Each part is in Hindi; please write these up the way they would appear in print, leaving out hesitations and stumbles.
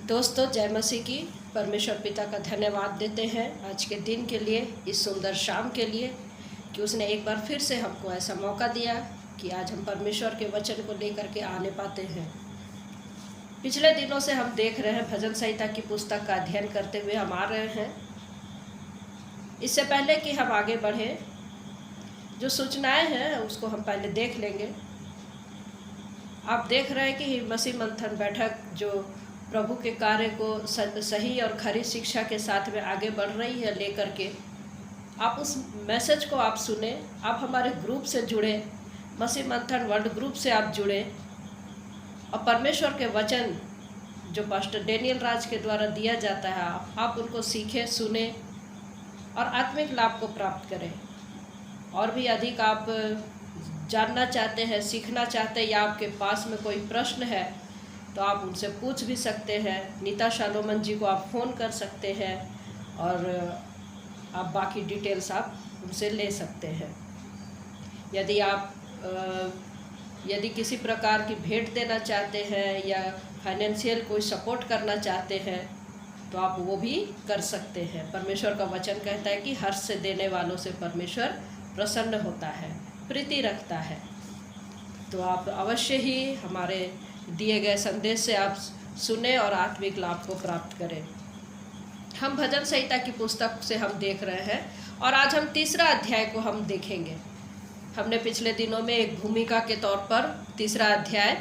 दोस्तों, जय मसीह की। परमेश्वर पिता का धन्यवाद देते हैं आज के दिन के लिए, इस सुंदर शाम के लिए कि उसने एक बार फिर से हमको ऐसा मौका दिया कि आज हम परमेश्वर के वचन को लेकर के आने पाते हैं। पिछले दिनों से हम देख रहे हैं, भजन संहिता की पुस्तक का अध्ययन करते हुए हम आ रहे हैं। इससे पहले कि हम आगे बढ़ें, जो सूचनाएं हैं उसको हम पहले देख लेंगे। आप देख रहे हैं कि मसीह मंथन बैठक जो प्रभु के कार्य को सही और खरी शिक्षा के साथ में आगे बढ़ रही है लेकर के, आप उस मैसेज को आप सुने, आप हमारे ग्रुप से जुड़े, मसीह मंथन वर्ल्ड ग्रुप से आप जुड़े और परमेश्वर के वचन जो पास्टर डेनियल राज के द्वारा दिया जाता है आप उनको सीखें, सुने और आत्मिक लाभ को प्राप्त करें। और भी अधिक आप जानना चाहते हैं, सीखना चाहते हैं या आपके पास में कोई प्रश्न है तो आप उनसे पूछ भी सकते हैं। नीता शालोमन जी को आप फ़ोन कर सकते हैं और आप बाकी डिटेल्स आप उनसे ले सकते हैं। यदि किसी प्रकार की भेंट देना चाहते हैं या फाइनेंशियल कोई सपोर्ट करना चाहते हैं तो आप वो भी कर सकते हैं। परमेश्वर का वचन कहता है कि हर्ष से देने वालों से परमेश्वर प्रसन्न होता है, प्रीति रखता है। तो आप अवश्य ही हमारे दिए गए संदेश से आप सुने और आत्मिक लाभ को प्राप्त करें। हम भजन संहिता की पुस्तक से हम देख रहे हैं और आज हम तीसरा अध्याय को हम देखेंगे। हमने पिछले दिनों में एक भूमिका के तौर पर तीसरा अध्याय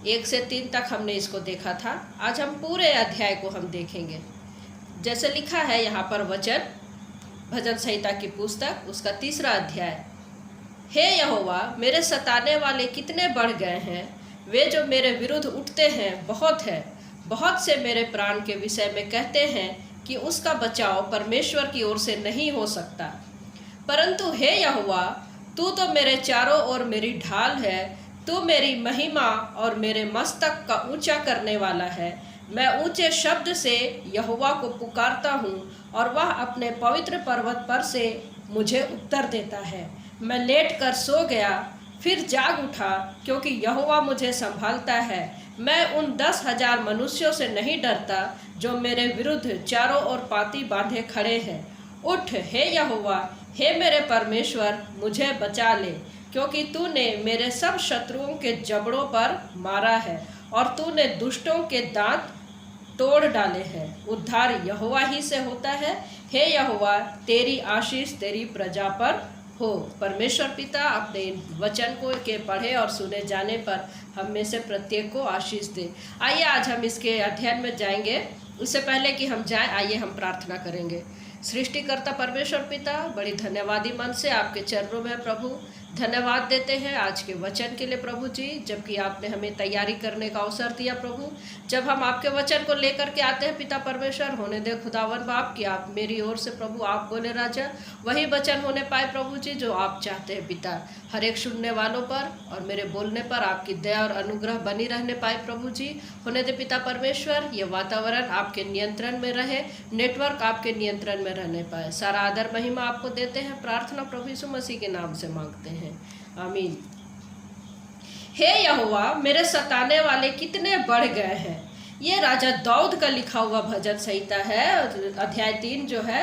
1 से 3 तक हमने इसको देखा था। आज हम पूरे अध्याय को हम देखेंगे। जैसे लिखा है यहाँ पर वचन, भजन संहिता की पुस्तक उसका तीसरा अध्याय। हे यहोवा, मेरे सताने वाले कितने बढ़ गए हैं, वे जो मेरे विरुद्ध उठते हैं बहुत है। बहुत से मेरे प्राण के विषय में कहते हैं कि उसका बचाव परमेश्वर की ओर से नहीं हो सकता। परंतु हे यहोवा, तू तो मेरे चारों ओर मेरी ढाल है, तू मेरी महिमा और मेरे मस्तक का ऊंचा करने वाला है। मैं ऊंचे शब्द से यहोवा को पुकारता हूँ और वह अपने पवित्र पर्वत पर से मुझे उत्तर देता है। मैं लेट कर सो गया, फिर जाग उठा, क्योंकि यहोवा मुझे संभालता है। मैं उन 10,000 मनुष्यों से नहीं डरता जो मेरे विरुद्ध चारों ओर पाती बांधे खड़े हैं। उठ हे यहोवा, हे मेरे परमेश्वर, मुझे बचा ले, क्योंकि तूने मेरे सब शत्रुओं के जबड़ों पर मारा है और तूने दुष्टों के दांत तोड़ डाले हैं। उद्धार यहोवा ही से होता है। हे यहोवा, तेरी आशीष तेरी प्रजा पर हो। परमेश्वर पिता अपने वचन को के पढ़े और सुने जाने पर हम में से प्रत्येक को आशीष दे। आइए आज हम इसके अध्ययन में जाएंगे। उससे पहले कि हम जाएं, आइए हम प्रार्थना करेंगे। सृष्टिकर्ता परमेश्वर पिता, बड़ी धन्यवादी मन से आपके चरणों में प्रभु धन्यवाद देते हैं आज के वचन के लिए प्रभु जी, जबकि आपने हमें तैयारी करने का अवसर दिया प्रभु। जब हम आपके वचन को लेकर के आते हैं पिता परमेश्वर, होने दे खुदावन बाप कि आप मेरी ओर से प्रभु आप बोले राजा, वही वचन होने पाए प्रभु जी जो आप चाहते हैं पिता। हर एक सुनने वालों पर और मेरे बोलने पर आपकी दया और अनुग्रह बनी रहने पाए प्रभु जी। होने दे पिता परमेश्वर, ये वातावरण आपके नियंत्रण में रहे, नेटवर्क आपके नियंत्रण में रहने पाए। सारा आदर महिमा आपको देते हैं। प्रार्थना प्रभु यीशु मसीह के नाम से मांगते हैं, आमीन। हे यहोवा, मेरे सताने वाले कितने बढ़ गए हैं। ये राजा दाऊद का लिखा हुआ भजन संहिता है। अध्याय 3 जो है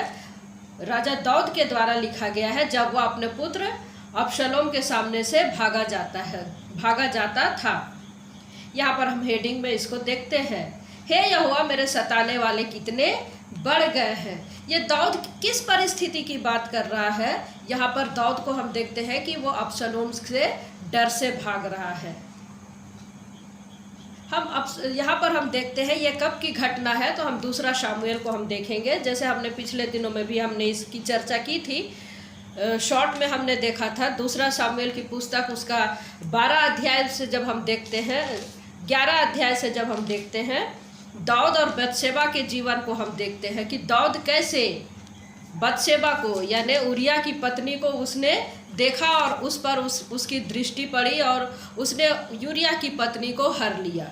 राजा दाऊद के द्वारा लिखा गया है, जब वह अपने पुत्र अबशलोम के सामने से भागा जाता था। यहाँ पर हम हेडिंग में इसको देखते हैं, हे यहोवा, मेरे सताने वाले कितने बढ़ गए हैं। ये दाऊद किस परिस्थिति की बात कर रहा है? यहाँ पर दाऊद को हम देखते हैं कि वो अबशलोम से डर से भाग रहा है। यहाँ पर हम देखते हैं ये कब की घटना है, तो हम दूसरा शामुएल को हम देखेंगे। जैसे हमने पिछले दिनों में भी हमने इसकी चर्चा की थी, शॉर्ट में हमने देखा था। दूसरा शामुएल की पुस्तक उसका 12 अध्याय से जब हम देखते हैं, 11 अध्याय से जब हम देखते हैं, दाऊद और बतशेबा के जीवन को हम देखते हैं कि दाऊद कैसे बतशेबा को यानी उरिया की पत्नी को उसने देखा और उस पर उसकी दृष्टि पड़ी और उसने यूरिया की पत्नी को हर लिया।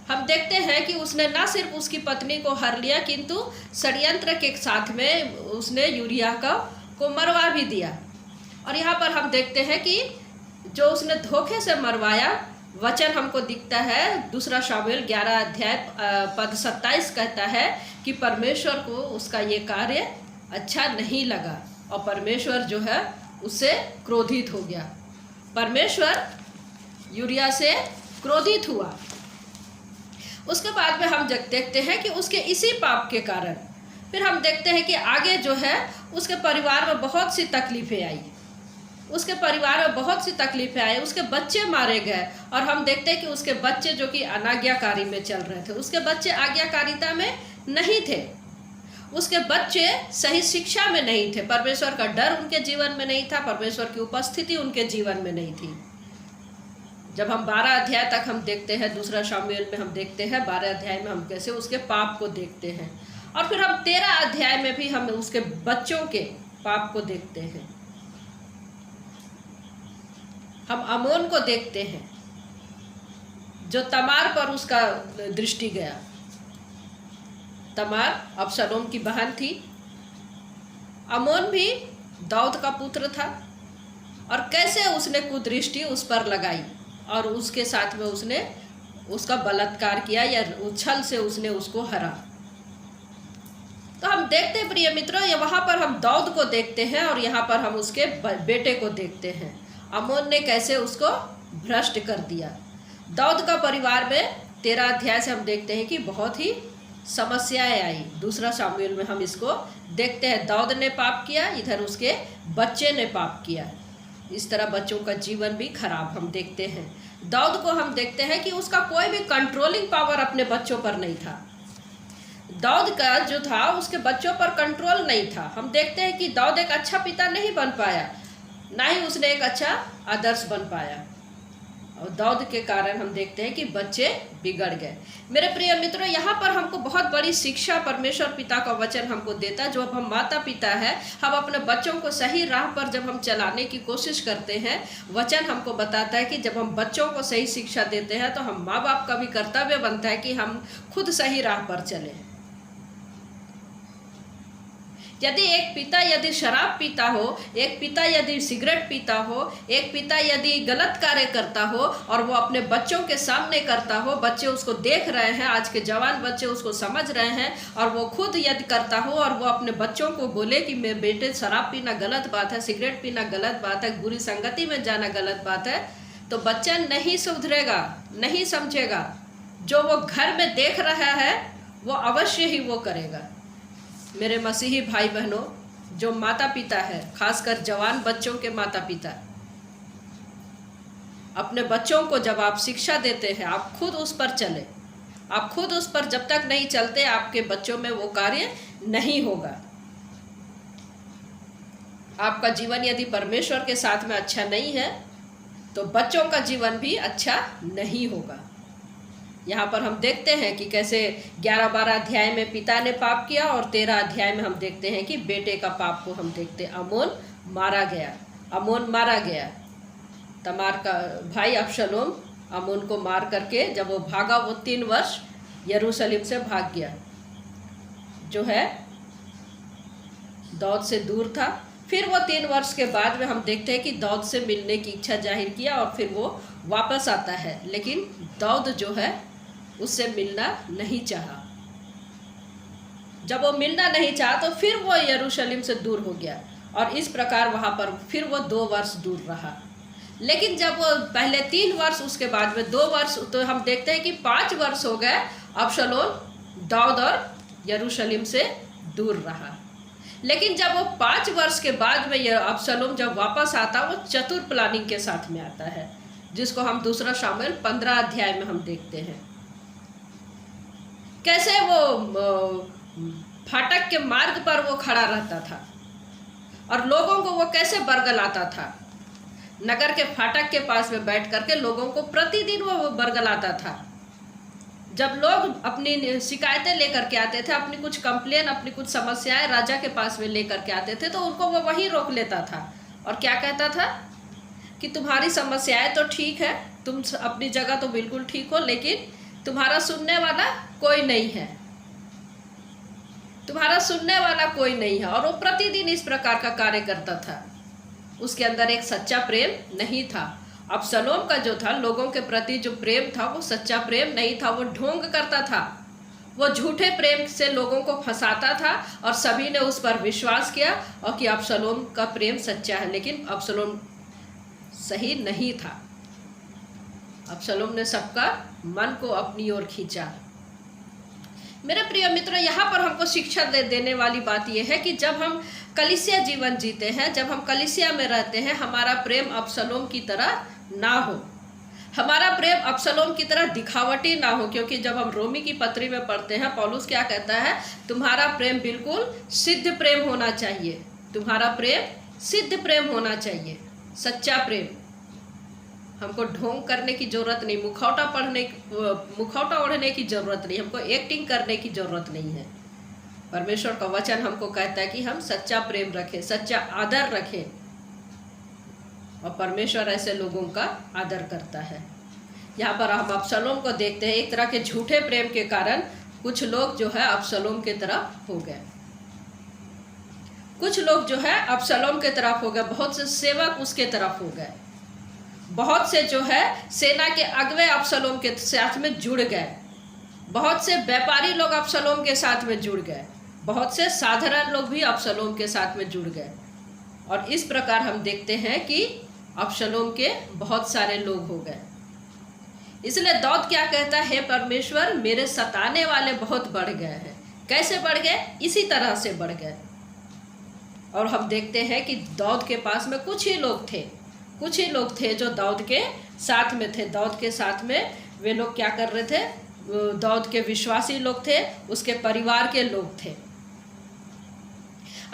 हम देखते हैं कि उसने न सिर्फ उसकी पत्नी को हर लिया किंतु षड्यंत्र के साथ में उसने यूरिया को मरवा भी दिया। और यहाँ पर हम देखते हैं कि जो उसने धोखे से मरवाया वचन हमको दिखता है। दूसरा शामुएल 11 अध्याय पद 27 कहता है कि परमेश्वर को उसका ये कार्य अच्छा नहीं लगा और परमेश्वर जो है उससे क्रोधित हो गया। परमेश्वर यूरिया से क्रोधित हुआ। उसके बाद में हम देखते हैं कि उसके इसी पाप के कारण फिर हम देखते हैं कि आगे जो है उसके परिवार में बहुत सी तकलीफ़ें आई। उसके परिवार में बहुत सी तकलीफ़ें आई, उसके बच्चे मारे गए और हम देखते हैं कि उसके बच्चे जो कि अनाज्ञाकारी में चल रहे थे, उसके बच्चे आज्ञाकारिता में नहीं थे, उसके बच्चे सही शिक्षा में नहीं थे, परमेश्वर का डर उनके जीवन में नहीं था, परमेश्वर की उपस्थिति उनके जीवन में नहीं थी। जब हम 12 अध्याय तक हम देखते हैं, दूसरा शामुएल में हम देखते हैं 12 अध्याय में हम कैसे उसके पाप को देखते हैं और फिर हम 13 अध्याय में भी हम उसके बच्चों के पाप को देखते हैं। हम अमोन को देखते हैं जो तमार पर उसका दृष्टि गया। तमार अबशलोम की बहन थी। अमोन भी दाऊद का पुत्र था और कैसे उसने कुदृष्टि उस पर लगाई और उसके साथ में उसने उसका बलात्कार किया या उछल से उसने उसको हरा। तो हम देखते हैं प्रिय मित्रों, ये वहाँ पर हम दाऊद को देखते हैं और यहाँ पर हम उसके बेटे को देखते हैं। अमोन ने कैसे उसको भ्रष्ट कर दिया। दाऊद का परिवार में 13 अध्याय से हम देखते हैं कि बहुत ही समस्याएं आई। दूसरा शामुएल में हम इसको देखते हैं, दाऊद ने पाप किया, इधर उसके बच्चे ने पाप किया। इस तरह बच्चों का जीवन भी खराब हम देखते हैं। दाऊद को हम देखते हैं कि उसका कोई भी कंट्रोलिंग पावर अपने बच्चों पर नहीं था। दाऊद का जो था उसके बच्चों पर कंट्रोल नहीं था। हम देखते हैं कि दाऊद एक अच्छा पिता नहीं बन पाया, ना ही उसने एक अच्छा आदर्श बन पाया और दाऊद के कारण हम देखते हैं कि बच्चे बिगड़ गए। मेरे प्रिय मित्रों, यहाँ पर हमको बहुत बड़ी शिक्षा परमेश्वर पिता का वचन हमको देता है। जो अब हम माता पिता है, हम अपने बच्चों को सही राह पर जब हम चलाने की कोशिश करते हैं, वचन हमको बताता है कि जब हम बच्चों को सही शिक्षा देते हैं तो हम माँ बाप का भी कर्तव्य बनता है कि हम खुद सही राह पर चलें। यदि एक पिता यदि शराब पीता हो, एक पिता यदि सिगरेट पीता हो, एक पिता यदि गलत कार्य करता हो और वो अपने बच्चों के सामने करता हो, बच्चे उसको देख रहे हैं, आज के जवान बच्चे उसको समझ रहे हैं और वो खुद यदि करता हो और वो अपने बच्चों को बोले कि मेरे बेटे शराब पीना गलत बात है, सिगरेट पीना गलत बात है, बुरी संगति में जाना गलत बात है, तो बच्चा नहीं सुधरेगा, नहीं समझेगा। जो वो घर में देख रहा है वो अवश्य ही वो करेगा। मेरे मसीही भाई बहनों, जो माता पिता है, खासकर जवान बच्चों के माता पिता, अपने बच्चों को जब आप शिक्षा देते हैं, आप खुद उस पर चले। आप खुद उस पर जब तक नहीं चलते, आपके बच्चों में वो कार्य नहीं होगा। आपका जीवन यदि परमेश्वर के साथ में अच्छा नहीं है तो बच्चों का जीवन भी अच्छा नहीं होगा। यहाँ पर हम देखते हैं कि कैसे 11-12 अध्याय में पिता ने पाप किया और 13 अध्याय में हम देखते हैं कि बेटे का पाप को हम देखते हैं। अमोन मारा गया। तमार का भाई अबशलोम अमोन को मार करके जब वो भागा, वो 3 वर्ष यरूशलेम से भाग गया, जो है दाऊद से दूर था। फिर वो 3 वर्ष के बाद में हम देखते हैं कि दाऊद से मिलने की इच्छा जाहिर किया और फिर वो वापस आता है, लेकिन दाऊद जो है उससे मिलना नहीं चाहा। जब वो मिलना नहीं चाहा तो फिर वो यरूशलेम से दूर हो गया और इस प्रकार वहाँ पर फिर वो 2 वर्ष दूर रहा। लेकिन जब वो पहले 3 वर्ष, उसके बाद में 2 वर्ष, तो हम देखते हैं कि 5 वर्ष हो गए अबशलोम दाऊद और यरूशलेम से दूर रहा। लेकिन जब वो 5 वर्ष के बाद में अबशलोम जब वापस आता, वो चतुर प्लानिंग के साथ में आता है, जिसको हम दूसरा शामुएल 15 अध्याय में हम देखते हैं। कैसे वो फाटक के मार्ग पर वो खड़ा रहता था और लोगों को वो कैसे बरगलाता था। नगर के फाटक के पास में बैठ करके लोगों को प्रतिदिन वो बरगलाता था। जब लोग अपनी शिकायतें लेकर के आते थे, अपनी कुछ कंप्लेन, अपनी कुछ समस्याएं राजा के पास में लेकर के आते थे, तो उनको वो वहीं रोक लेता था और क्या कहता था कि तुम्हारी समस्याएं तो ठीक है, तुम अपनी जगह तो बिल्कुल ठीक हो, लेकिन तुम्हारा सुनने वाला कोई नहीं है, तुम्हारा सुनने वाला कोई नहीं है। और वो प्रतिदिन इस प्रकार का कार्य करता था। उसके अंदर एक सच्चा प्रेम नहीं था। अबसलोम का जो था लोगों के प्रति जो प्रेम था वो सच्चा प्रेम नहीं था, वो ढोंग करता था, वो झूठे प्रेम से लोगों को फंसाता था और सभी ने उस पर विश्वास किया और कि अबसलोम का प्रेम सच्चा है, लेकिन अबसलोम सही नहीं था। अबसलोम ने सबका मन को अपनी ओर खींचा। मेरे प्रिय मित्रों, यहाँ पर हमको शिक्षा देने वाली बात यह है कि जब हम कलीसिया जीवन जीते हैं, जब हम कलीसिया में रहते हैं, हमारा प्रेम अबसलोम की तरह ना हो, हमारा प्रेम अबसलोम की तरह दिखावटी ना हो। क्योंकि जब हम रोमी की पत्री में पढ़ते हैं, पौलुस क्या कहता है, तुम्हारा प्रेम बिल्कुल सिद्ध प्रेम होना चाहिए, तुम्हारा प्रेम सिद्ध प्रेम होना चाहिए, सच्चा प्रेम। हमको ढोंग करने की जरूरत नहीं, मुखौटा ओढ़ने की जरूरत नहीं, हमको एक्टिंग करने की जरूरत नहीं है। परमेश्वर का वचन हमको कहता है कि हम सच्चा प्रेम रखें, सच्चा आदर रखें, और परमेश्वर ऐसे लोगों का आदर करता है। यहाँ पर हम अबसलोम को देखते हैं, एक तरह के झूठे प्रेम के कारण कुछ लोग जो है अबसलोम की तरफ हो गए, कुछ लोग जो है अबसलोम के तरफ हो गए, बहुत से सेवक उसके तरफ हो गए, बहुत से जो है सेना के अगुवे अबसलोम के साथ में जुड़ गए, बहुत से व्यापारी लोग अबसलोम के साथ में जुड़ गए, बहुत से साधारण लोग भी अबसलोम के साथ में जुड़ गए। और इस प्रकार हम देखते हैं कि अबसलोम के बहुत सारे लोग हो गए। इसलिए दाऊद क्या कहता है, परमेश्वर मेरे सताने वाले बहुत बढ़ गए हैं। कैसे बढ़ गए? इसी तरह से बढ़ गए। और हम देखते हैं कि दाऊद के पास में कुछ ही लोग थे जो दाऊद के साथ में थे। दाऊद के साथ में वे लोग क्या कर रहे थे? दाऊद के विश्वासी लोग थे, उसके परिवार के लोग थे।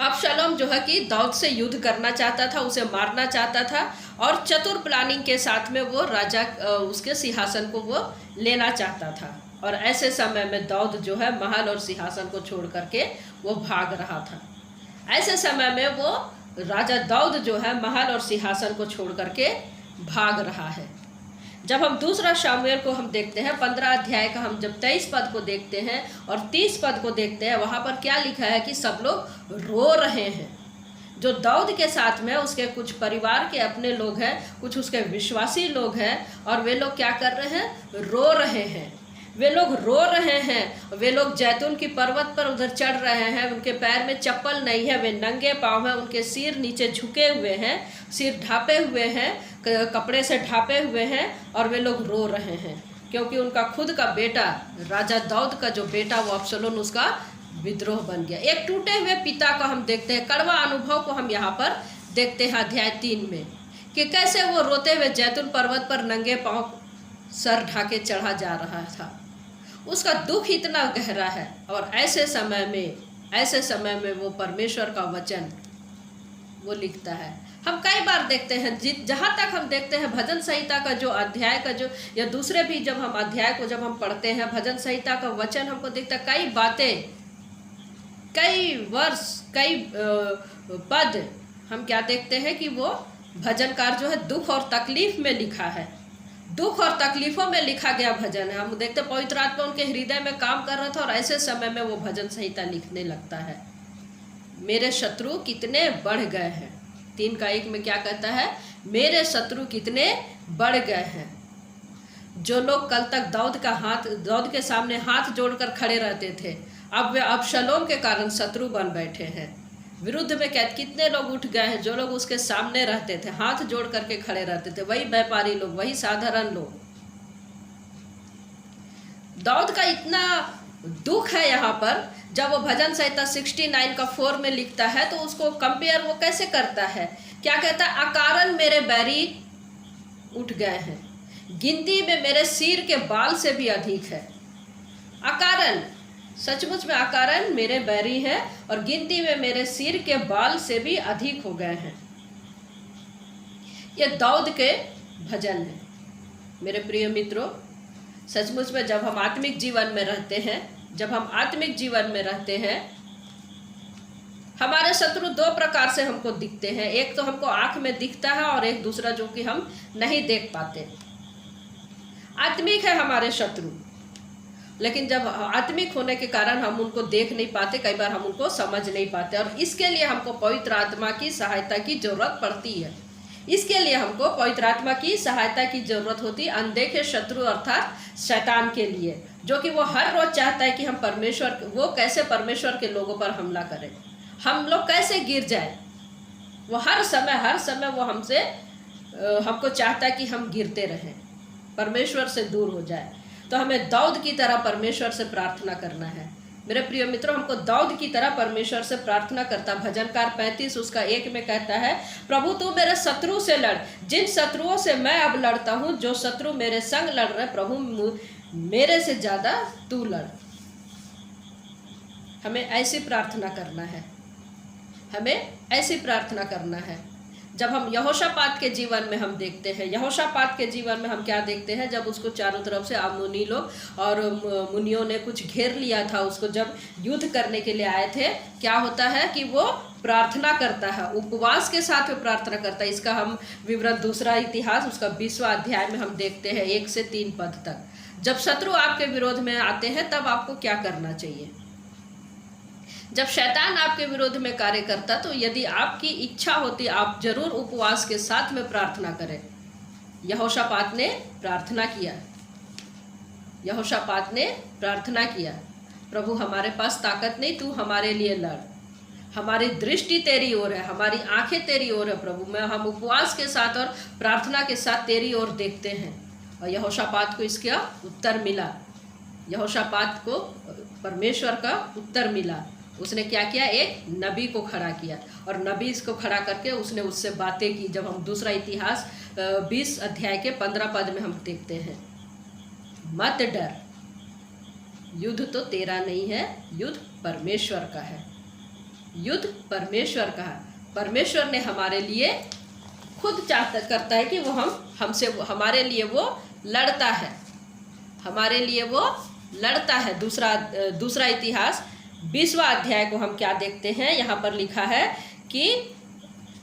अबसलोम जो है कि दाऊद से युद्ध करना चाहता था, उसे मारना चाहता था, और चतुर प्लानिंग के साथ में वो राजा उसके सिंहासन को वो लेना चाहता था। और ऐसे समय में दाऊद जो है महल और सिंहासन को छोड़ करके वो भाग रहा था। ऐसे समय में वो राजा दाऊद जो है महल और सिंहासन को छोड़ करके भाग रहा है। जब हम दूसरा शामुएल को हम देखते हैं 15 अध्याय का, हम जब 23 पद को देखते हैं और 30 पद को देखते हैं, वहाँ पर क्या लिखा है कि सब लोग रो रहे हैं। जो दाऊद के साथ में उसके कुछ परिवार के अपने लोग हैं, कुछ उसके विश्वासी लोग हैं, और वे लोग क्या कर रहे हैं? रो रहे हैं। वे लोग रो रहे हैं। वे लोग जैतून की पर्वत पर उधर चढ़ रहे हैं, उनके पैर में चप्पल नहीं है, वे नंगे पाँव हैं, उनके सिर नीचे झुके हुए हैं, सिर ढापे हुए हैं, कपड़े से ढापे हुए हैं, और वे लोग रो रहे हैं क्योंकि उनका खुद का बेटा, राजा दाऊद का जो बेटा वो अबसलोम, उसका विद्रोह बन गया। एक टूटे हुए पिता को हम देखते हैं, कड़वा अनुभव को हम यहाँ पर देखते हैं अध्याय 3 में, कि कैसे वो रोते हुए जैतून पर्वत पर नंगे पाँव सर ढाके चढ़ा जा रहा था। उसका दुख इतना गहरा है। और ऐसे समय में वो परमेश्वर का वचन वो लिखता है। हम कई बार देखते हैं, जहाँ तक हम देखते हैं भजन संहिता का जो अध्याय का जो, या दूसरे भी जब हम अध्याय को जब हम पढ़ते हैं, भजन संहिता का वचन हमको दिखता है, कई बातें, कई वर्ष, कई पद हम क्या देखते हैं कि वो भजनकार जो है दुख और तकलीफ में लिखा है, दुख और तकलीफों में लिखा गया भजन है। हम देखते पवित्र आत्मा उनके हृदय में काम कर रहा था, और ऐसे समय में वो भजन संहिता लिखने लगता है। मेरे शत्रु कितने बढ़ गए हैं। 3:1 में क्या कहता है? मेरे शत्रु कितने बढ़ गए हैं। जो लोग कल तक दाऊद के सामने हाथ जोड़कर खड़े रहते थे, अब वे अबसलोम के कारण शत्रु बन बैठे हैं। विरुद्ध में कितने लोग उठ गए हैं, जो लोग उसके सामने रहते थे, हाथ जोड़ करके खड़े रहते थे, वही व्यापारी लोग, वही साधारण लोग। दाऊद का इतना दुख है यहाँ पर, जब वो भजन संहिता 69 का 4 में लिखता है, तो उसको कंपेयर वो कैसे करता है? क्या कहता है? अकारण मेरे बैरी उठ गए हैं, गिनती में मेरे सिर के बाल से भी अधिक है। अकारण, सचमुच में अकारण मेरे बैरी हैं, और गिनती में मेरे सिर के बाल से भी अधिक हो गए हैं। ये दाऊद के भजन हैं। मेरे प्रिय मित्रों, सचमुच में जब हम आत्मिक जीवन में रहते हैं, हमारे शत्रु 2 प्रकार से हमको दिखते हैं। एक तो हमको आंख में दिखता है, और एक दूसरा जो कि हम नहीं देख पाते। आत्मिक है हमारे शत्रु, लेकिन जब आत्मिक होने के कारण हम उनको देख नहीं पाते, कई बार हम उनको समझ नहीं पाते, और इसके लिए हमको पवित्र आत्मा की सहायता की जरूरत पड़ती है। इसके लिए हमको पवित्र आत्मा की सहायता की जरूरत होती है, अनदेखे शत्रु अर्थात शैतान के लिए, जो कि वो हर रोज चाहता है कि हम वो कैसे परमेश्वर के लोगों पर हमला करें, हम लोग कैसे गिर जाए। वो हर समय वो हमको चाहता है कि हम गिरते रहें, परमेश्वर से दूर हो जाए। तो हमें दाऊद की तरह परमेश्वर से प्रार्थना करना है। मेरे प्रिय मित्रों, हमको दाऊद की तरह परमेश्वर से प्रार्थना करता। भजनकार 35 उसका 1 में कहता है, प्रभु तू मेरे शत्रु से लड़, जिन शत्रुओं से मैं अब लड़ता हूँ, जो शत्रु मेरे संग लड़ रहे, प्रभु मेरे से ज्यादा तू लड़। हमें ऐसी प्रार्थना करना है, हमें ऐसी प्रार्थना करना है। जब हम यहोशापात के जीवन में हम देखते हैं, यहोशापात के जीवन में हम क्या देखते हैं, जब उसको चारों तरफ से अम्मोनी लोग और मुनियों ने कुछ घेर लिया था, उसको जब युद्ध करने के लिए आए थे, क्या होता है कि वो प्रार्थना करता है, उपवास के साथ वो प्रार्थना करता है। इसका हम विवरण दूसरा इतिहास उसका 20वां अध्याय में हम देखते हैं 1 से 3 पद तक। जब शत्रु आपके विरोध में आते हैं तब आपको क्या करना चाहिए। जब शैतान आपके विरोध में कार्य करता, तो यदि आपकी इच्छा होती, आप जरूर उपवास के साथ में प्रार्थना करें। यहोशापात ने प्रार्थना किया, यहोशापात ने प्रार्थना किया, प्रभु हमारे पास ताकत नहीं, तू हमारे लिए लड़, हमारी दृष्टि तेरी ओर है, हमारी आंखें तेरी ओर है प्रभु। हम उपवास के साथ और प्रार्थना के साथ तेरी ओर देखते हैं। और यहोशापात को इसका उत्तर मिला, यहोशापात को परमेश्वर का उत्तर मिला। उसने क्या किया, एक नबी को खड़ा किया, और नबी इसको खड़ा करके उसने उससे बातें की। जब हम दूसरा इतिहास 20 अध्याय के 15 पद में हम देखते हैं, मत डर, युद्ध तो तेरा नहीं है, युद्ध परमेश्वर का है, युद्ध परमेश्वर का है। परमेश्वर ने हमारे लिए खुद करता है कि वो हमारे लिए वो लड़ता है, हमारे लिए वो लड़ता है। दूसरा इतिहास 20वां अध्याय को हम क्या देखते हैं, यहाँ पर लिखा है कि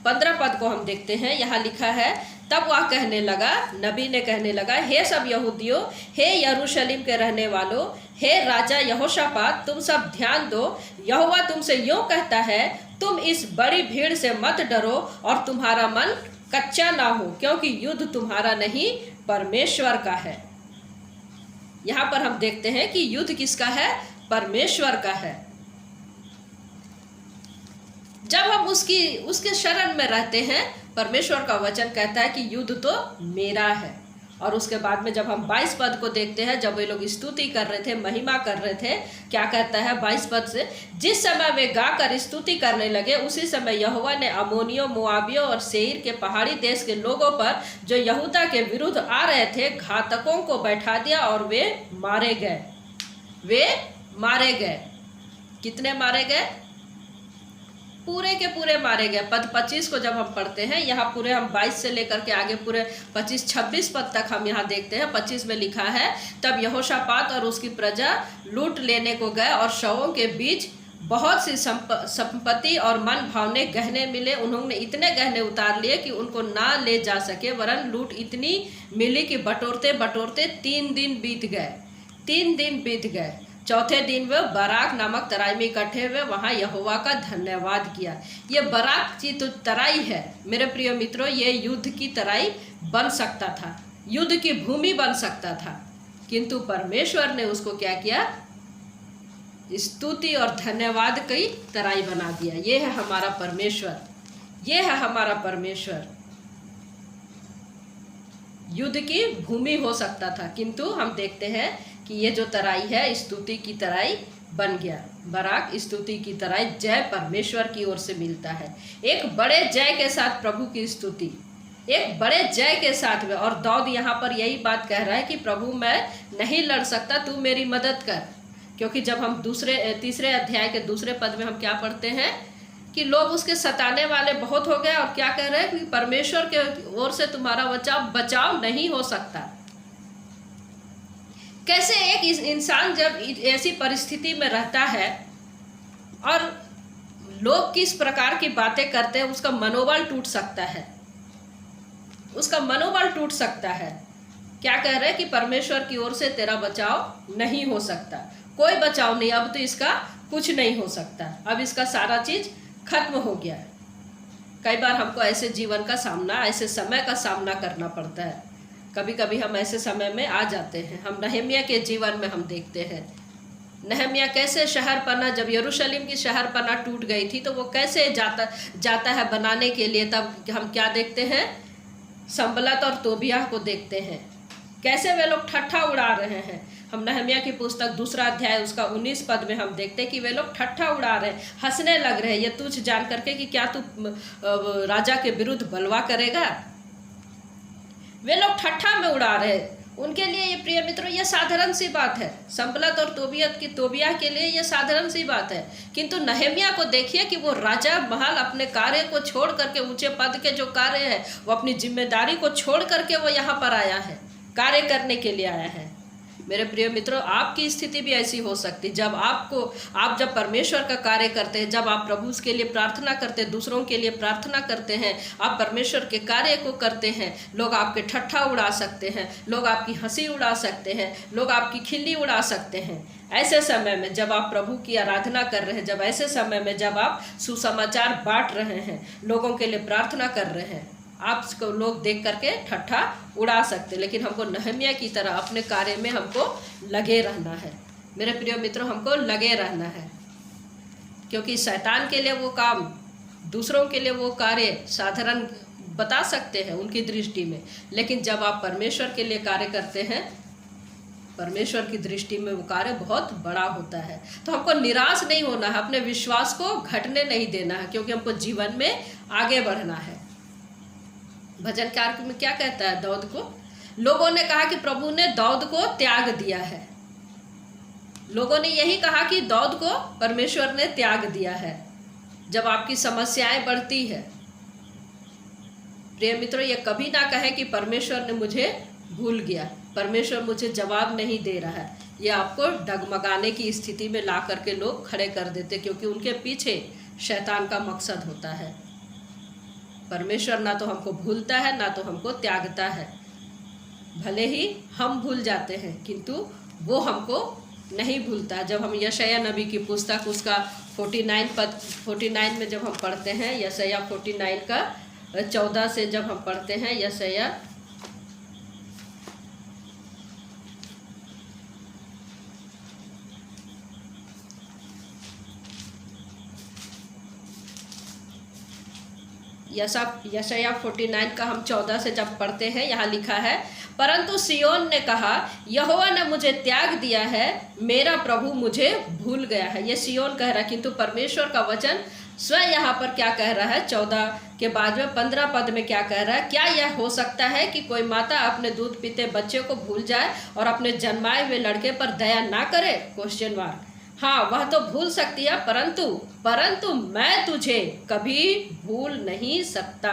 15 पद को हम देखते हैं। यहाँ लिखा है, तब वह कहने लगा, नबी ने कहने लगा, हे सब यहूदियों, हे यरूशलेम के रहने वालों, हे राजा यहोशापात, तुम सब ध्यान दो, यहोवा तुमसे यूँ कहता है, तुम इस बड़ी भीड़ से मत डरो और तुम्हारा मन कच्चा ना हो, क्योंकि युद्ध तुम्हारा नहीं परमेश्वर का है। यहाँ पर हम देखते हैं कि युद्ध किसका है, परमेश्वर का है। जब हम उसके शरण में रहते हैं, परमेश्वर का वचन कहता है कि युद्ध तो मेरा है। और उसके बाद में जब हम 22 पद को देखते हैं, जब वे लोग स्तुति कर रहे थे, महिमा कर रहे थे, क्या कहता है 22 पद से, जिस समय वे गाकर स्तुति करने लगे, उसी समय यहोवा ने अम्मोनियों, मोआबियों और सेईर के पहाड़ी देश के लोगों पर, जो यहूदा के विरुद्ध आ रहे थे, घातकों को बैठा दिया और वे मारे गए। वे मारे गए। कितने मारे गए, पूरे के पूरे मारे गए। पद 25 को जब हम पढ़ते हैं, यहाँ पूरे हम 22 से लेकर के आगे पूरे 25-26 पद तक हम यहाँ देखते हैं। 25 में लिखा है, तब यहोशापात और उसकी प्रजा लूट लेने को गए और शवों के बीच बहुत सी संपत्ति और मन भावने गहने मिले। उन्होंने इतने गहने उतार लिए कि उनको ना ले जा सके, वरन लूट इतनी मिली कि बटोरते बटोरते 3 दिन बीत गए। 3 दिन बीत गए। चौथे दिन वे बराक नामक तराई में इकट्ठे हुए, वहाँ यहोवा का धन्यवाद किया। ये बराक की तो तराई है मेरे प्रिय मित्रों, ये युद्ध की तराई बन सकता था, युद्ध की भूमि बन सकता था, किंतु परमेश्वर ने उसको क्या किया, स्तुति और धन्यवाद की तराई बना दिया। ये है हमारा परमेश्वर, ये है हमारा परमेश्वर। युद्ध की भूमि हो सकता था, किंतु हम देखते हैं कि ये जो तराई है स्तुति की तराई बन गया। बराक स्तुति की तराई, जय परमेश्वर की ओर से मिलता है। एक बड़े जय के साथ प्रभु की स्तुति, एक बड़े जय के साथ में। और दाऊद यहाँ पर यही बात कह रहा है कि प्रभु मैं नहीं लड़ सकता, तू मेरी मदद कर। क्योंकि जब हम तीसरे अध्याय के दूसरे पद में हम क्या पढ़ते हैं कि लोग उसके सताने वाले बहुत हो गए, और क्या कह रहे हैं कि परमेश्वर के ओर से तुम्हारा बचाव नहीं हो सकता। कैसे एक इंसान जब ऐसी परिस्थिति में रहता है और लोग किस प्रकार की बातें करते हैं, उसका मनोबल टूट सकता है, उसका मनोबल टूट सकता है। क्या कह रहे हैं कि परमेश्वर की ओर से तेरा बचाव नहीं हो सकता, कोई बचाव नहीं, अब तो इसका कुछ नहीं हो सकता, अब इसका सारा चीज खत्म हो गया। कई बार हमको ऐसे जीवन का सामना, ऐसे समय का सामना करना पड़ता है। कभी कभी हम ऐसे समय में आ जाते हैं। हम नहम्याह के जीवन में हम देखते हैं नहम्याह कैसे शहरपना, जब यरूशलेम की शहरपना टूट गई थी तो वो कैसे जाता है बनाने के लिए। तब हम क्या देखते हैं, संबलत और तोबियाह को देखते हैं कैसे वे लोग ठट्ठा उड़ा रहे हैं। हम नहम्याह की पुस्तक 2 अध्याय उसका 19 पद में हम देखते हैं कि वे लोग ठट्ठा उड़ा रहे हैं, हंसने लग रहे हैं, ये तुझ जान करके कि क्या तू राजा के विरुद्ध बलवा करेगा। वे लोग ठट्ठा में उड़ा रहे हैं। उनके लिए ये प्रिय मित्रों ये साधारण सी बात है। संबलत और तोबियाह के लिए ये साधारण सी बात है, किंतु नहम्याह को देखिए कि वो राजा महल अपने कार्य को छोड़ करके, ऊंचे पद के जो कार्य है वो अपनी जिम्मेदारी को छोड़ करके वो यहाँ पर आया है, कार्य करने के लिए आया है। मेरे प्रिय मित्रों, आपकी स्थिति भी ऐसी हो सकती, आप जब परमेश्वर का कार्य करते हैं, जब आप प्रभु के लिए प्रार्थना करते हैं, दूसरों के लिए प्रार्थना करते हैं, आप परमेश्वर के कार्य को करते हैं, लोग आपके ठट्ठा उड़ा सकते हैं, लोग आपकी हंसी उड़ा सकते हैं, लोग आपकी खिल्ली उड़ा सकते हैं। ऐसे समय में जब आप प्रभु की आराधना कर रहे हैं, जब ऐसे समय में जब आप सुसमाचार बांट रहे हैं, लोगों के लिए प्रार्थना कर रहे हैं, आपको लोग देख करके ठट्ठा उड़ा सकते, लेकिन हमको नहम्याह की तरह अपने कार्य में हमको लगे रहना है। मेरे प्रिय मित्रों, हमको लगे रहना है, क्योंकि शैतान के लिए वो काम, दूसरों के लिए वो कार्य साधारण बता सकते हैं उनकी दृष्टि में, लेकिन जब आप परमेश्वर के लिए कार्य करते हैं, परमेश्वर की दृष्टि में वो कार्य बहुत बड़ा होता है। तो हमको निराश नहीं होना है, अपने विश्वास को घटने नहीं देना है, क्योंकि हमको जीवन में आगे बढ़ना है। भजनकार में क्या कहता है दाऊद को? लोगों ने कहा कि प्रभु ने दाऊद को त्याग दिया है। लोगों ने यही कहा कि दाऊद को परमेश्वर ने त्याग दिया है। जब आपकी समस्याएं बढ़ती है, प्रिय मित्रों, ये कभी ना कहे कि परमेश्वर ने मुझे भूल गया, परमेश्वर मुझे जवाब नहीं दे रहा है। ये आपको डगमगाने की स्थिति में ला करके लोग खड़े कर देते, क्योंकि उनके पीछे शैतान का मकसद होता है। परमेश्वर ना तो हमको भूलता है, ना तो हमको त्यागता है। भले ही हम भूल जाते हैं, किंतु वो हमको नहीं भूलता। जब हम यशायाह नबी की पुस्तक उसका 49 में जब हम पढ़ते हैं, यशायाह 49 का 14 से जब हम पढ़ते हैं, यशायाह यशायाह 49 का हम 14 से जब पढ़ते हैं, यहाँ लिखा है, परंतु सियोन ने कहा, यहोवा ने मुझे त्याग दिया है, मेरा प्रभु मुझे भूल गया है। ये सियोन कह रहा है, किंतु परमेश्वर का वचन स्वयं यहाँ पर क्या कह रहा है? 14 के बाद में 15 पद में क्या कह रहा है? क्या यह हो सकता है कि कोई माता अपने दूध पीते बच्चे को भूल जाए और अपने जन्माए हुए लड़के पर दया ना करे? Question mark. हाँ, वह तो भूल सकती है, परंतु मैं तुझे कभी भूल नहीं सकता।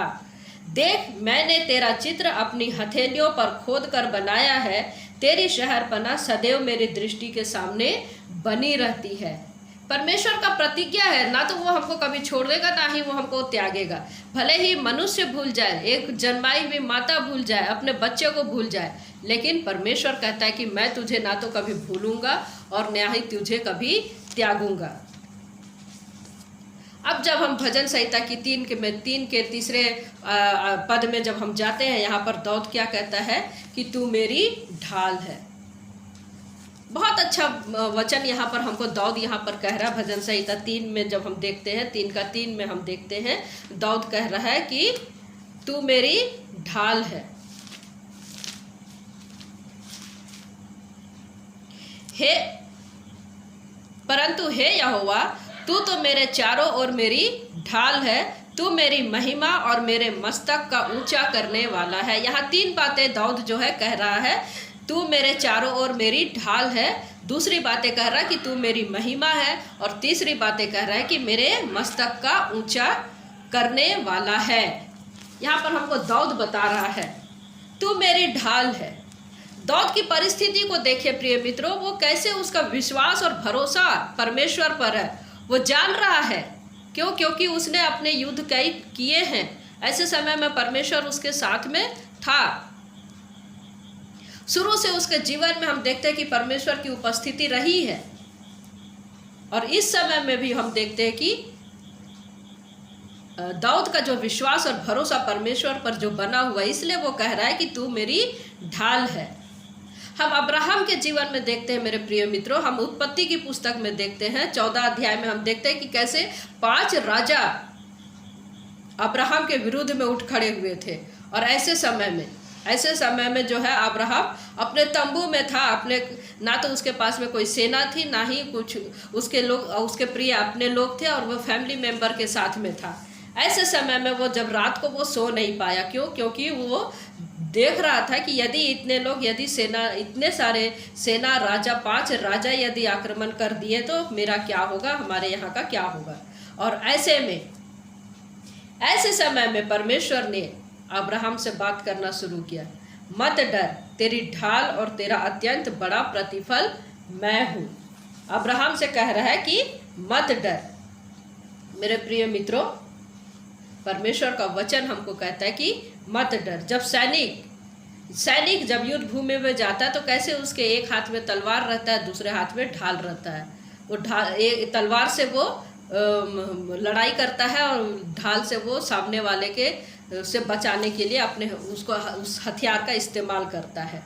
देख, मैंने तेरा चित्र अपनी हथेलियों पर खोद कर बनाया है, तेरी शहरपना सदैव मेरी दृष्टि के सामने बनी रहती है। परमेश्वर का प्रतिज्ञा है, ना तो वो हमको कभी छोड़ देगा, ना ही वो हमको त्यागेगा। भले ही मनुष्य भूल जाए, एक जन्माई हुई माता भूल जाए, अपने बच्चे को भूल जाए, लेकिन परमेश्वर कहता है कि मैं तुझे ना तो कभी भूलूंगा और ना ही तुझे कभी त्यागूंगा। अब जब हम भजन संहिता की 3 के तीसरे पद में जब हम जाते हैं, यहाँ पर दाऊद क्या कहता है कि तू मेरी ढाल है। बहुत अच्छा वचन यहाँ पर हमको दाऊद यहाँ पर कह रहा है। भजन संहिता 3 में जब हम देखते हैं, 3 का 3 में हम देखते हैं, दाऊद कह रहा है कि तू मेरी ढाल है। परंतु हे यहोवा, तू तो मेरे चारों ओर मेरी ढाल है, तू मेरी महिमा और मेरे मस्तक का ऊंचा करने वाला है। यहाँ 3 बातें दाऊद जो है कह रहा है। तू मेरे चारों ओर मेरी ढाल है, दूसरी बातें कह रहा है कि तू मेरी महिमा है, और तीसरी बातें कह रहा है कि मेरे मस्तक का ऊंचा करने वाला है। यहाँ पर हमको दाऊद बता रहा है तू मेरी ढाल है। दाऊद की परिस्थिति को देखिए प्रिय मित्रों, वो कैसे उसका विश्वास और भरोसा परमेश्वर पर है। वो जान रहा है, क्योंकि उसने अपने युद्ध कई किए हैं। ऐसे समय में परमेश्वर उसके साथ में था। शुरू से उसके जीवन में हम देखते हैं कि परमेश्वर की उपस्थिति रही है, और इस समय में भी हम देखते हैं कि दाऊद का जो विश्वास और भरोसा परमेश्वर पर जो बना हुआ, इसलिए वो कह रहा है कि तू मेरी ढाल है। हम अब्राहम के जीवन में देखते हैं मेरे प्रिय मित्रों, हम उत्पत्ति की पुस्तक में देखते हैं 14 अध्याय में हम देखते हैं कि कैसे 5 राजा अब्राहम के विरुद्ध में उठ खड़े हुए थे। और ऐसे समय में जो है अब्राहम अपने तंबू में था, अपने ना तो उसके पास में कोई सेना थी, ना ही कुछ उसके लोग, उसके प्रिय अपने लोग थे, और वो फैमिली मेंबर के साथ में था। ऐसे समय में वो जब रात को वो सो नहीं पाया, क्यों? क्योंकि वो देख रहा था कि यदि इतने लोग, यदि सेना, इतने सारे सेना राजा, 5 राजा यदि आक्रमण कर दिए तो मेरा क्या होगा, हमारे यहाँ का क्या होगा। और ऐसे समय में परमेश्वर ने अब्राहम से बात करना शुरू किया। मत डर, तेरी ढाल और तेरा अत्यंत बड़ा प्रतिफल मैं हूँ। अब्राहम से कह रहा है कि मत डर। मेरे प्रिय मित्रों, परमेश्वर का वचन हमको कहता है कि मत डर। जब सैनिक जब युद्ध भूमि में जाता है तो कैसे उसके एक हाथ में तलवार रहता है, दूसरे हाथ में ढाल रहता है। वो तलवार से वो लड़ाई करता है और ढाल से वो सामने वाले के से बचाने के लिए अपने उस हथियार का इस्तेमाल करता है।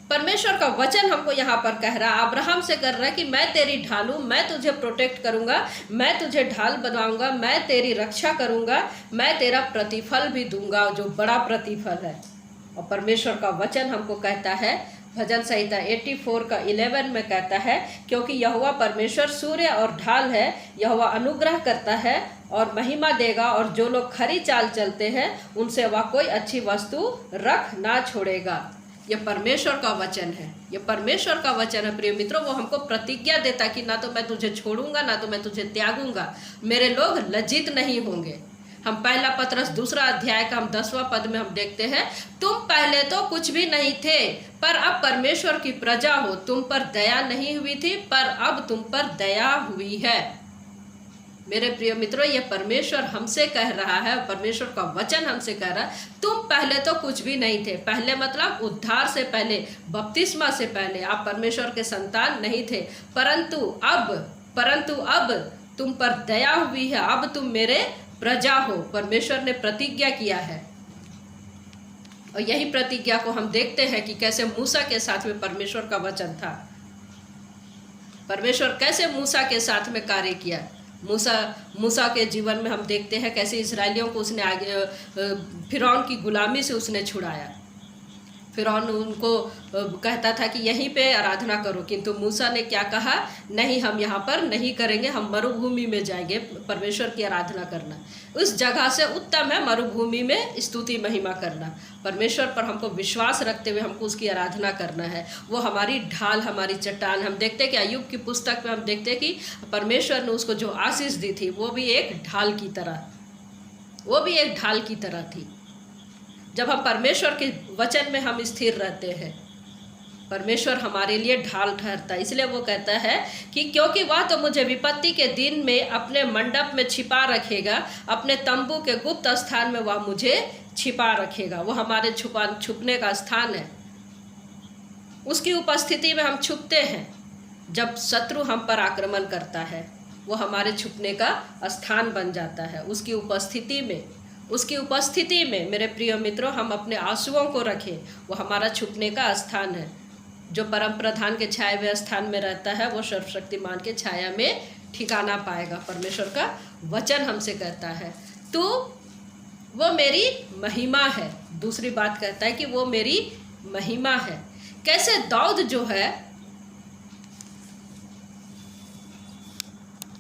परमेश्वर का वचन हमको यहाँ पर कह रहा है, अब्राहम से कर रहा है कि मैं तेरी ढाल हूँ, मैं तुझे प्रोटेक्ट करूँगा, मैं तुझे ढाल बनाऊँगा, मैं तेरी रक्षा करूँगा, मैं तेरा प्रतिफल भी दूंगा, जो बड़ा प्रतिफल है। और परमेश्वर का वचन हमको कहता है, भजन संहिता 84 का 11 में कहता है, क्योंकि यहोवा परमेश्वर सूर्य और ढाल है, यहोवा अनुग्रह करता है और महिमा देगा, और जो लोग खरी चाल चलते हैं उनसे वह कोई अच्छी वस्तु रख ना छोड़ेगा। ये परमेश्वर का वचन है, ये परमेश्वर का वचन है प्रिय मित्रों। वो हमको प्रतिज्ञा देता कि ना तो मैं तुझे छोड़ूंगा, ना तो मैं तुझे त्यागूंगा, मेरे लोग लज्जित नहीं होंगे। हम पहला पत्रस 2 अध्याय का हम 10वां पद में हम देखते हैं, तुम पहले तो कुछ भी नहीं थे, पर अब परमेश्वर की प्रजा हो, तुम पर दया नहीं हुई थी, पर अब तुम पर दया हुई है। मेरे प्रिय मित्रों, ये परमेश्वर हमसे कह रहा है, परमेश्वर का वचन हमसे कह रहा है, तुम पहले तो कुछ भी नहीं थे। पहले मतलब उद्धार से पहले, बपतिस्मा से पहले आप परमेश्वर के संतान नहीं थे, परंतु अब तुम पर दया हुई है, अब तुम मेरे प्रजा हो। परमेश्वर ने प्रतिज्ञा किया है, और यही प्रतिज्ञा को हम देखते हैं कि कैसे मूसा के साथ में परमेश्वर का वचन था। परमेश्वर कैसे मूसा के साथ में कार्य किया। मूसा के जीवन में हम देखते हैं कैसे इस्राएलियों को उसने आगे फिरौन की गुलामी से उसने छुड़ाया। फिरौन उनको कहता था कि यहीं पे आराधना करो, किंतु मूसा ने क्या कहा, नहीं, हम यहाँ पर नहीं करेंगे, हम मरुभूमि में जाएंगे परमेश्वर की आराधना करना। उस जगह से उत्तम है मरुभूमि में स्तुति महिमा करना। परमेश्वर पर हमको विश्वास रखते हुए हमको उसकी आराधना करना है। वो हमारी ढाल, हमारी चट्टान। हम देखते हैं कि अय्यूब की पुस्तक में हम देखते हैं कि परमेश्वर ने उसको जो आशीष दी थी वो भी एक ढाल की तरह थी। जब हम परमेश्वर के वचन में हम स्थिर रहते हैं, परमेश्वर हमारे लिए ढाल ठहरता है। इसलिए वो कहता है कि क्योंकि वह तो मुझे विपत्ति के दिन में अपने मंडप में छिपा रखेगा, अपने तंबू के गुप्त स्थान में वह मुझे छिपा रखेगा। वो हमारे छुपने का स्थान है। उसकी उपस्थिति में हम छुपते हैं। जब शत्रु हम पर आक्रमण करता है, वो हमारे छुपने का स्थान बन जाता है। उसकी उपस्थिति में मेरे प्रिय मित्रों, हम अपने आंसुओं को रखें, वो हमारा छुपने का स्थान है। जो परम प्रधान के छाए हुए स्थान में रहता है, वो सर्वशक्तिमान के छाया में ठिकाना पाएगा। परमेश्वर का वचन हमसे कहता है, तो वो मेरी महिमा है। दूसरी बात कहता है कि वो मेरी महिमा है। कैसे दाऊद जो है